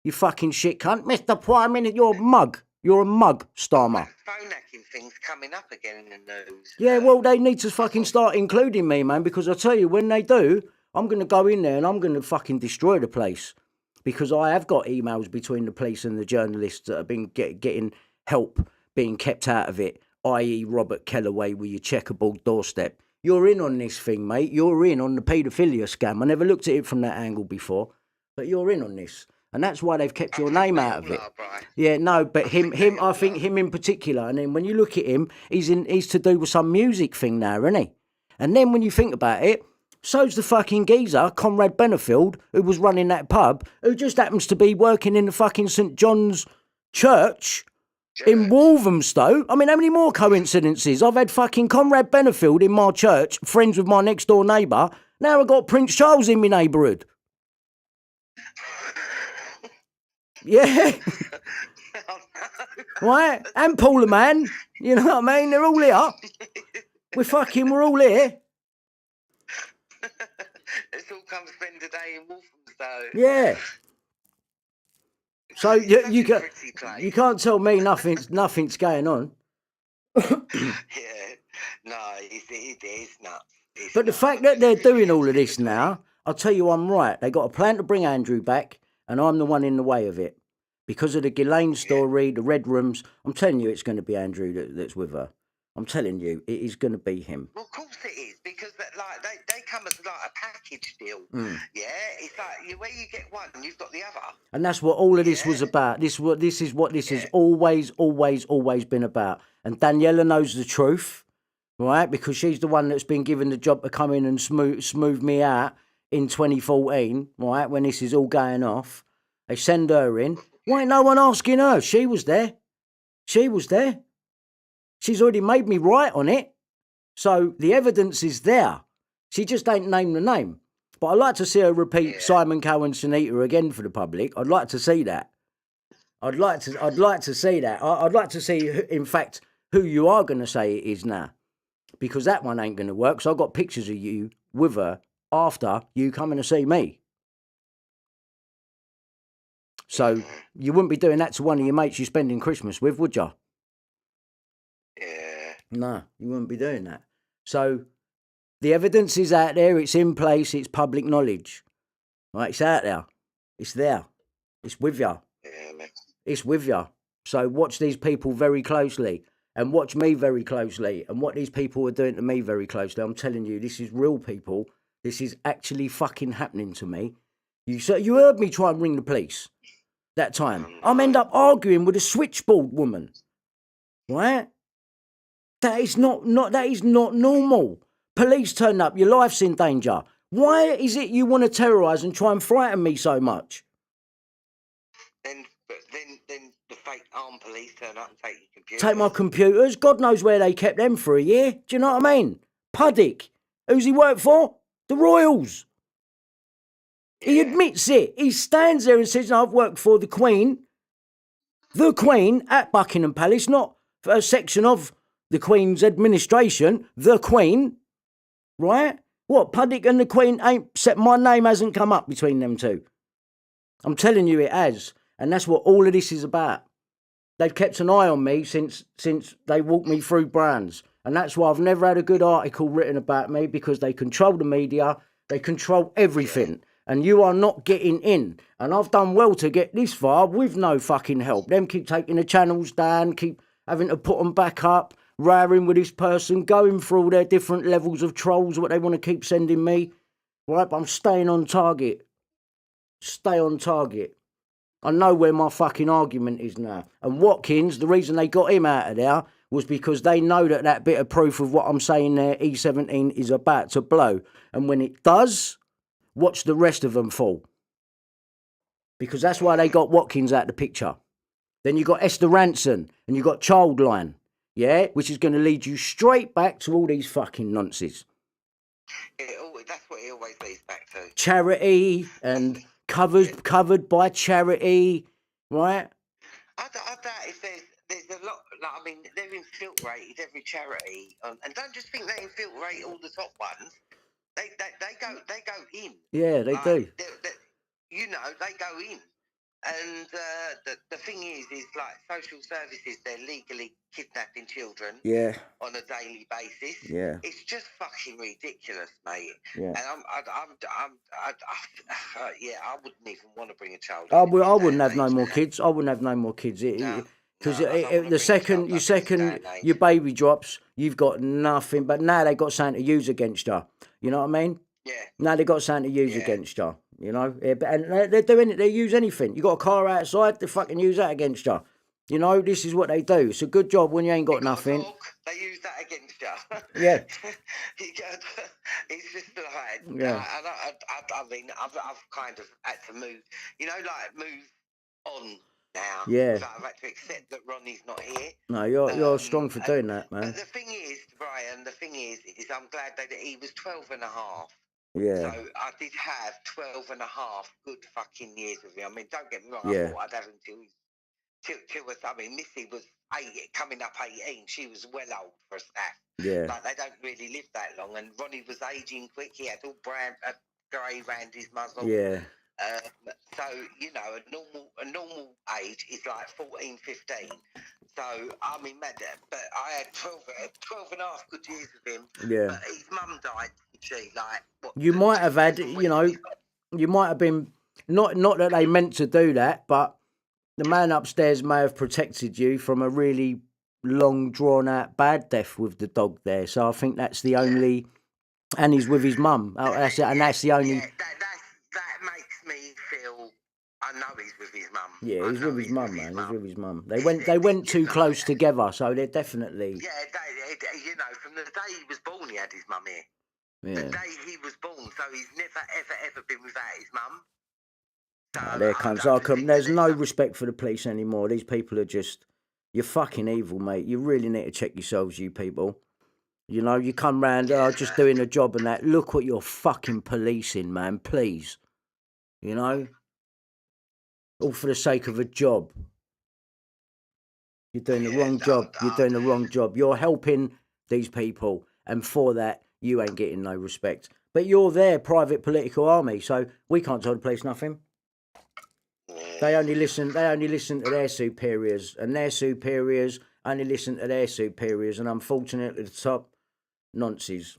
You fucking shit cunt. Mr. Prime Minister, you're a mug. You're a mug, Starmer. Phone hacking thing's coming up again in the news. Yeah, well, they need to fucking start including me, man, because I tell you, when they do, I'm going to go in there and I'm going to fucking destroy the place. Because I have got emails between the police and the journalists that have been getting help being kept out of it. I.e. Robert Kellaway with your checkerboard doorstep. You're in on this thing, mate. You're in on the paedophilia scam. I never looked at it from that angle before, but you're in on this. And that's why they've kept your name out of it. Yeah, no, but him, I think him in particular. And then when you look at him, he's to do with some music thing now, isn't he? And then when you think about it, so's the fucking geezer, Conrad Benefield, who was running that pub, who just happens to be working in the fucking St. John's Church in Walthamstow. I mean, how many more coincidences? I've had fucking Conrad Benefield in my church, friends with my next door neighbour. Now I've got Prince Charles in my neighbourhood. Yeah. Right? And Paula Man. You know what I mean? They're all here. We're all here. Let's all come spend a day in Walthamstow. Yeah. So you can't tell me nothing's going on. Yeah, no, it's nuts. But the fact that they're doing all of this now, I'll tell you I'm right. They got a plan to bring Andrew back, and I'm the one in the way of it. Because of the Ghislaine story, the Red Rooms, I'm telling you it's going to be Andrew that's with her. I'm telling you, it is going to be him. Well, of course it is, because they come as like a package deal. Yeah, it's like where you get one, you've got the other. And that's what all of this was about. This is what this has always been about. And Daniela knows the truth, right? Because she's the one that's been given the job to come in and smooth me out in 2014, right? When this is all going off, they send her in. Why ain't no one asking her? She was there. She's already made me right on it. So the evidence is there. She just ain't named the name. But I'd like to see her repeat Simon Cowell and Sunita again for the public. I'd like to see that. I'd like to see that. I'd like to see, in fact, who you are going to say it is now. Because that one ain't going to work. So I've got pictures of you with her after you coming to see me. So you wouldn't be doing that to one of your mates you're spending Christmas with, would you? Yeah. No, you wouldn't be doing that. So the evidence is out there. It's in place. It's public knowledge. Right? It's out there. It's there. It's with you. Yeah, man. It's with you. So watch these people very closely. And watch me very closely. And what these people are doing to me very closely. I'm telling you, this is real, people. This is actually fucking happening to me. You heard me try and ring the police that time. I'm end up arguing with a switchboard woman. Right? That is not normal. Police turn up, your life's in danger. Why is it you want to terrorise and try and frighten me so much? Then the fake armed police turn up and take your computers. Take my computers. God knows where they kept them for a year. Do you know what I mean? Puddick. Who's he work for? The Royals. Yeah. He admits it. He stands there and says, no, I've worked for the Queen. The Queen at Buckingham Palace, not for a section of the Queen's administration. The Queen. Right? What, Puddick and the Queen ain't set, my name hasn't come up between them two. I'm telling you it has. And that's what all of this is about. They've kept an eye on me since they walked me through brands. And that's why I've never had a good article written about me, because they control the media, they control everything. And you are not getting in. And I've done well to get this far with no fucking help. Them keep taking the channels down, keep having to put them back up, raring with this person, going through all their different levels of trolls, what they want to keep sending me. Right, but I'm staying on target. Stay on target. I know where my fucking argument is now. And Watkins, the reason they got him out of there was because they know that bit of proof of what I'm saying there, E17, is about to blow. And when it does, watch the rest of them fall. Because that's why they got Watkins out of the picture. Then you got Esther Ranson and you got Childline, yeah, which is going to lead you straight back to all these fucking nonsense. That's what it always leads back to. Charity and covered by charity, right? I doubt if there's a lot. Like, I mean, they've infiltrated every charity, and don't just think they infiltrate all the top ones. They go in. Yeah, they do. They go in. And the thing is like social services, they're legally kidnapping children on a daily basis. Yeah, it's just fucking ridiculous, mate. Yeah, and I wouldn't even want to bring a child. I wouldn't have no more kids. I wouldn't have no more kids. Because the second your baby drops, you've got nothing. But now they got something to use against you. You know what I mean? Yeah. Now they got something to use against you. You know, and they're doing it. They use anything. You got a car outside, they fucking use that against you. You know, this is what they do. It's a good job when you ain't got nothing. They use that against you. Yeah. It's just like, yeah. I mean, I've kind of had to move. Move on now. Yeah. So I've had to accept that Ronnie's not here. No, you're strong for doing that, man. But the thing is, Brian, I'm glad that he was 12 and a half. Yeah. So I did have 12 and a half good fucking years with him. I mean, don't get me wrong, Yeah. I thought I'd have him till I mean, Missy was coming up 18. She was well old for a staff. Yeah. Like, they don't really live that long. And Ronnie was aging quick. He had all brown, grey round his muzzle. Yeah. So, you know, a normal age is like 14, 15. So, I mean, but I had 12 and a half good years with him. Yeah. But his mum died, didn't she? Like, what, You might have had, 7 you weeks know, ago. you might have been, not that they meant to do that, but the man upstairs may have protected you from a really long, drawn-out bad death with the dog there. So I think that's the only, and he's with his mum. That's it, and that's the only. Yeah, that makes me feel. I know he's with his mum. Yeah, he's with his mum, man. He's with his mum. They went too You know, close together, so they're definitely. Yeah, you know, from the day he was born, he had his mum here. The Yeah. day he was born, so he's never, ever been without his mum. So There comes. There's no respect for the police anymore. These people are just. You're fucking evil, mate. You really need to check yourselves, you people. You know, you come round, just doing a job and that. Look what you're fucking policing, man. Please. You know? All for the sake of a job. You're doing the wrong job. You're doing the wrong job. You're helping these people. And for that, you ain't getting no respect. But you're their private political army, so we can't tell the police nothing. They only listen to their superiors, and their superiors only listen to their superiors, and unfortunately the top nonsense.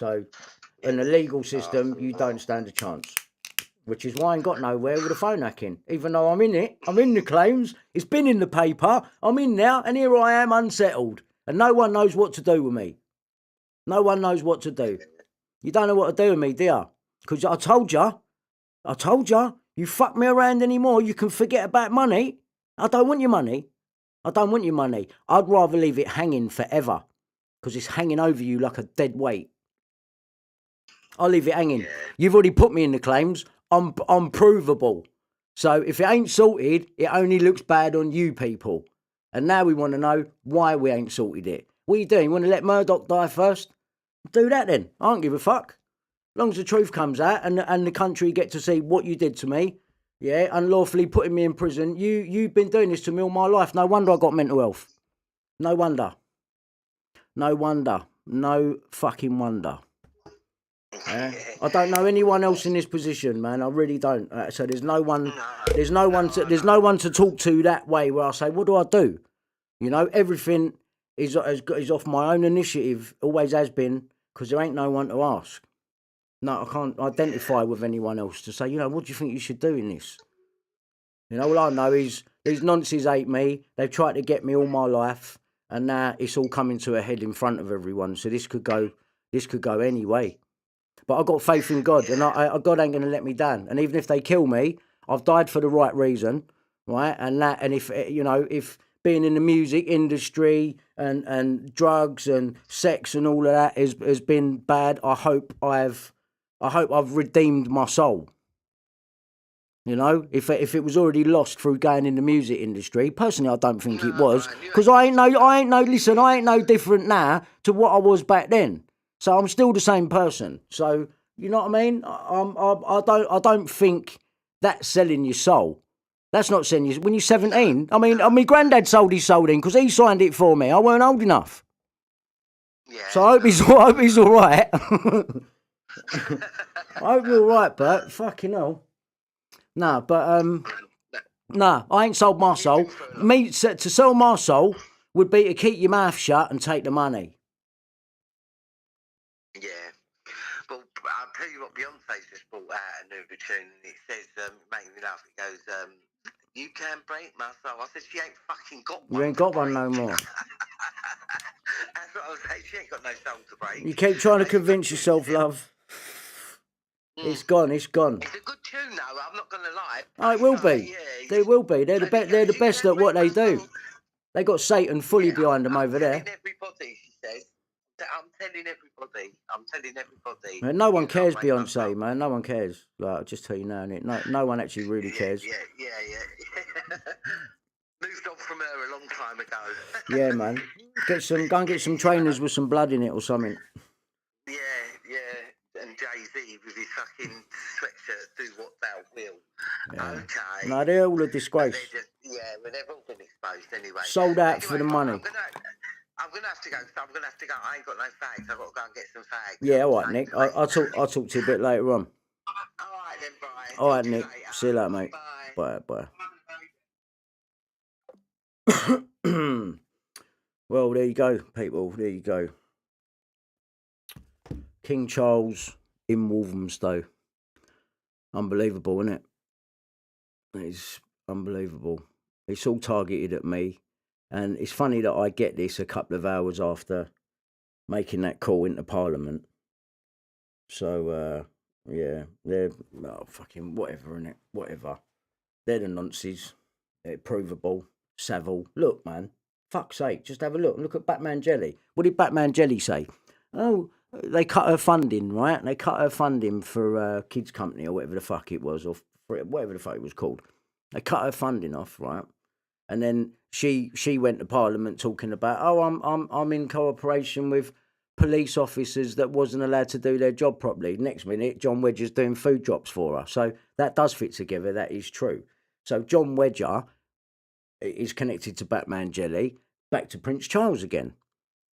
So in the legal system you don't stand a chance. Which is why I ain't got nowhere with the phone hacking. Even though I'm in it, I'm in the claims, it's been in the paper, I'm in now, and here I am unsettled. And no one knows what to do with me. No one knows what to do. You don't know what to do with me, do you? Because I told you, you fuck me around anymore, you can forget about money. I don't want your money. I'd rather leave it hanging forever. Because it's hanging over you like a dead weight. I'll leave it hanging. You've already put me in the claims. I'm provable. So if it ain't sorted, it only looks bad on you people. And now we want to know why we ain't sorted it. What are you doing? You want to let Murdoch die first? Do that then. I don't give a fuck. As long as the truth comes out and the country get to see what you did to me, yeah, unlawfully putting me in prison. You've been doing this to me all my life. No wonder I got mental health. No wonder. No fucking wonder. I don't know anyone else in this position, man. I really don't. So there's no one to talk to that way where I say, what do I do? You know, everything is off my own initiative, always has been, because there ain't no one to ask. No, I can't identify with anyone else to say, you know, what do you think you should do in this? You know, all I know is these nonces hate me. They've tried to get me all my life, and now it's all coming to a head in front of everyone. So this could go any way. But I've got faith in God, and God ain't going to let me down. And even if they kill me, I've died for the right reason, right? And if you know, if being in the music industry and drugs and sex and all of that has been bad, I hope I've redeemed my soul. You know, if it was already lost through going in the music industry, personally, I don't think it was, because I ain't no different now to what I was back then. So I'm still the same person. So you know what I mean? I don't think that's selling your soul. That's not selling you. When you're 17, I mean, my granddad sold his soul in because he signed it for me. I weren't old enough. Yeah. So I hope he's all right. I hope you're all right, Bert. Fucking hell. No, but no, I ain't sold my soul. To sell my soul would be to keep your mouth shut and take the money. Yeah. Well, I'll tell you what, Beyonce's just brought out a new tune, and it says, making me laugh, it goes, you can break my soul. I said, she ain't fucking got one. You ain't got one no more. That's what I was saying, she ain't got no soul to break. You keep trying to convince yourself, love. It's gone. It's It's a good tune, though, I'm not going to lie. Oh, it will be. They will be. They're the best at what they do. They got Satan fully behind them over there. Everybody, she says. I'm telling everybody. Man, no one cares, Beyonce, man. No one cares. Like, I'll just tell you now, innit? No one actually really cares. Yeah. Moved on from her a long time ago. Yeah, man. Go and get some trainers with some blood in it or something. Yeah. And Jay-Z with his fucking sweatshirt, do what thou will. Yeah. Okay. No, they're all a disgrace. They've all been exposed anyway. sold out for the money. I'm gonna have to go. So I'm gonna have to go. I ain't got no fags. I've got to go and get some fags. Yeah, all right, Nick. I'll talk to you a bit later on. All right then, bye. All right, Nick. See you later, mate. Bye. Bye. Well, there you go, people. There you go. King Charles in Walthamstow. Unbelievable, isn't it? It's unbelievable. It's all targeted at me. And it's funny that I get this a couple of hours after making that call into Parliament. So, yeah, they're fucking whatever, innit? Whatever. They're the nonces. They're provable. Savile. Look, man. Fuck's sake. Just have a look. Look at Batman Jelly. What did Batman Jelly say? Oh, they cut her funding, right? They cut her funding for Kids Company or whatever the fuck it was, or whatever the fuck it was called. They cut her funding off, right? And then she went to Parliament talking about, oh, I'm in cooperation with police officers that wasn't allowed to do their job properly. Next minute, John Wedger's doing food drops for her. So that does fit together. That is true. So John Wedger is connected to Batman Jelly, back to Prince Charles again,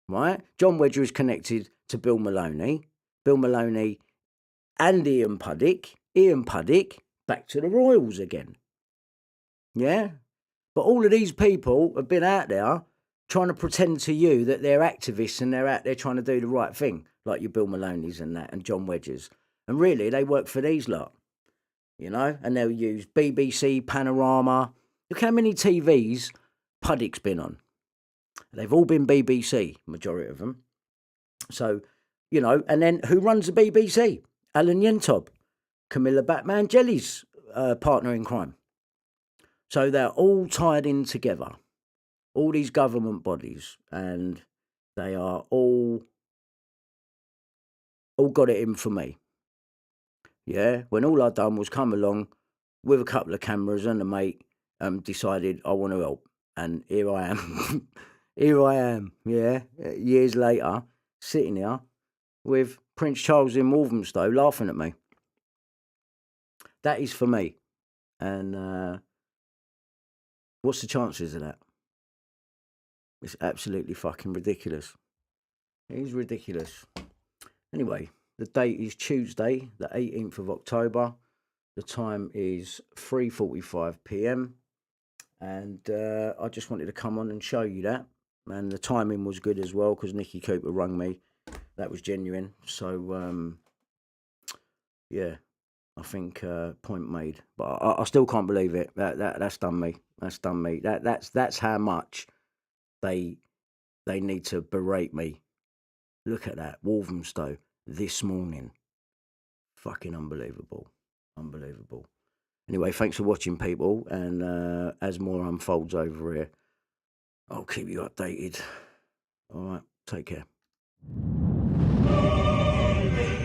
right? John Wedger is connected to Bill Maloney and Ian Puddick, back to the Royals again. Yeah? But all of these people have been out there trying to pretend to you that they're activists and they're out there trying to do the right thing, like your Bill Maloney's and that, and John Wedgers. And really, they work for these lot, you know? And they'll use BBC, Panorama. Look how many TVs Puddick's been on. They've all been BBC, majority of them. So, you know, and then who runs the BBC? Alan Yentob, Camilla Batman Jelly's partner in crime. So they're all tied in together, all these government bodies, and they are all got it in for me. Yeah, when all I'd done was come along with a couple of cameras and a mate, decided I want to help, and here I am. Here I am, yeah, years later, sitting here with Prince Charles in Walthamstow laughing at me. That is for me. And what's the chances of that? It's absolutely fucking ridiculous. It is ridiculous. Anyway, the date is Tuesday, the 18th of October. The time is 3:45 p.m. And I just wanted to come on and show you that. And the timing was good as well because Nicky Cooper rung me. That was genuine. So, yeah, I think point made. But I still can't believe it. That's done me. That's done me. That's how much they need to berate me. Look at that. Walthamstow this morning. Fucking unbelievable. Unbelievable. Anyway, thanks for watching, people. And as more unfolds over here, I'll keep you updated. All right, take care.